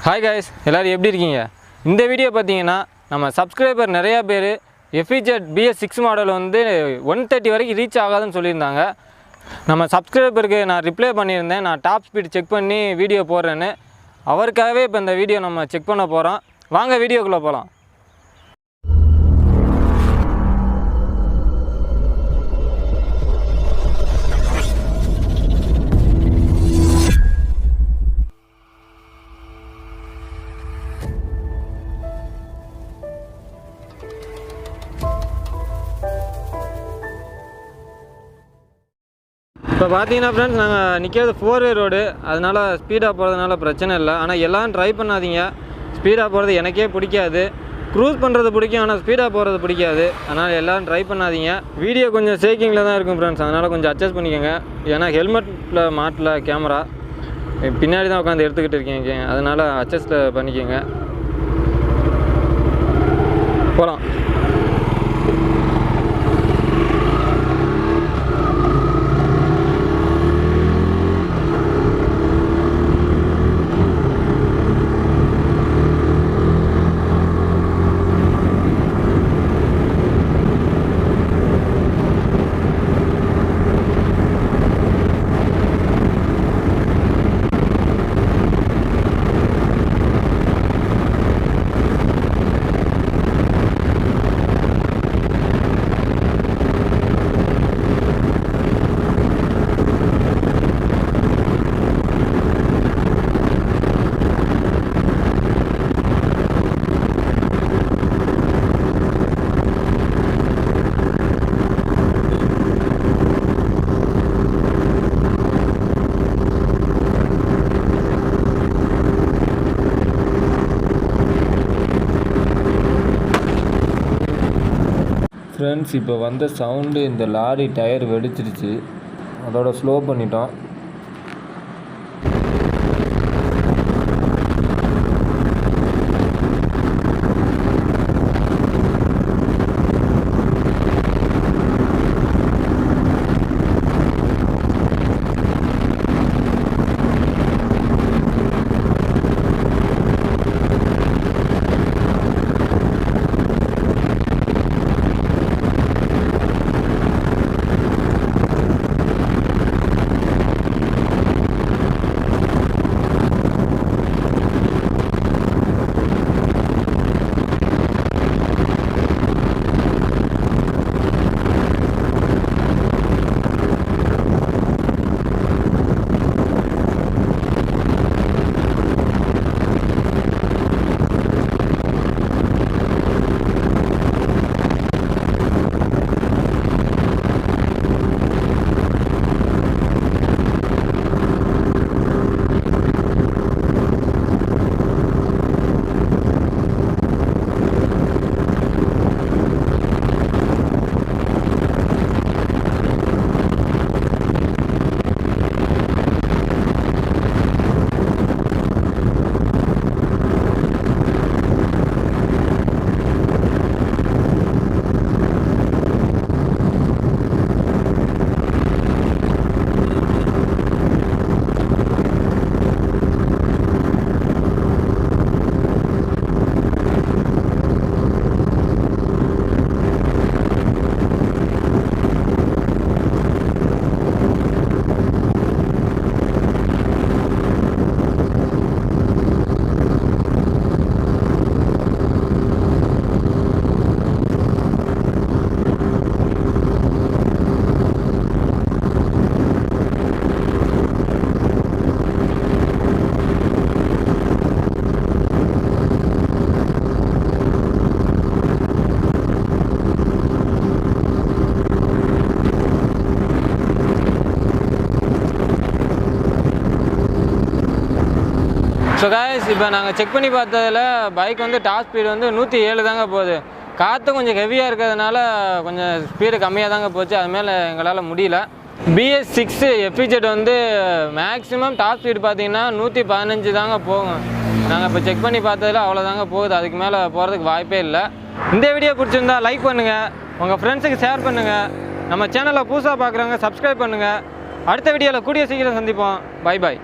Hi guys, எல்லோரும் எப்படி இருக்கீங்க? இந்த வீடியோ பார்த்தீங்கன்னா நம்ம சப்ஸ்கிரைபர் நிறையா பேர் எஃப்இஜெட் BS6 மாடல் வந்து 130 வரைக்கும் ரீச் ஆகாதுன்னு சொல்லியிருந்தாங்க. நம்ம சப்ஸ்கிரைபருக்கு நான் ரிப்ளை பண்ணியிருந்தேன், நான் டாப் ஸ்பீட் செக் பண்ணி வீடியோ போடுறேன்னு. அவருக்காகவே இப்போ இந்த வீடியோ நம்ம செக் பண்ண போகிறோம். வாங்க வீடியோக்குள்ளே போகலாம். இப்போ பார்த்தீங்கன்னா ஃப்ரெண்ட்ஸ், நாங்கள் நிற்கிறது 4-வே ரோடு, அதனால் ஸ்பீடாக போகிறதுனால பிரச்சனை இல்லை. ஆனால் எல்லாம் ட்ரை பண்ணாதீங்க. ஸ்பீடாக போகிறது எனக்கே பிடிக்காது. க்ரூஸ் பண்ணுறது பிடிக்கும், ஆனால் ஸ்பீடாக போகிறது பிடிக்காது. அதனால் எல்லோரும் ட்ரை பண்ணாதீங்க. வீடியோ கொஞ்சம் ஷேக்கிங்கில் தான் இருக்கும் ஃப்ரெண்ட்ஸ், அதனால் கொஞ்சம் அட்ஜஸ்ட் பண்ணிக்கோங்க. ஏன்னா ஹெல்மெட்டில் மாட்டல கேமரா, பின்னாடி தான் உட்காந்து எடுத்துக்கிட்டு இருக்கீங்க, அதனால் அட்ஜஸ்ட் பண்ணிக்கோங்க. போகலாம். ஃப்ரெண்ட்ஸ், இப்போ வந்த சவுண்டு இந்த லாரி டயர் வெடிச்சிருச்சு, அதோட ஸ்லோ பண்ணிட்டோம். ஸோ காய்ஸ், இப்போ நாங்கள் செக் பண்ணி பார்த்ததில் பைக் வந்து டாப் ஸ்பீடு வந்து 107 தாங்க போகுது. காற்று கொஞ்சம் ஹெவியாக இருக்கிறதுனால கொஞ்சம் ஸ்பீடு கம்மியாக தாங்க போச்சு. அதுமாதிரி எங்களால் முடியல. BS6 எஃப்இஜெட் வந்து மேக்ஸிமம் டாப் ஸ்பீடு பார்த்தீங்கன்னா 115 தாங்க போகும். நாங்கள் இப்போ செக் பண்ணி பார்த்ததில் அவ்வளோதாங்க போகுது, அதுக்கு மேலே போகிறதுக்கு வாய்ப்பே இல்லை. இந்த வீடியோ பிடிச்சிருந்தா லைக் பண்ணுங்கள், உங்கள் ஃப்ரெண்ட்ஸுக்கு ஷேர் பண்ணுங்கள். நம்ம சேனலை புதுசாக பார்க்குறவங்க சப்ஸ்கிரைப் பண்ணுங்கள். அடுத்த வீடியோவில் கூடிய சீக்கிரம் சந்திப்போம். Bye bye.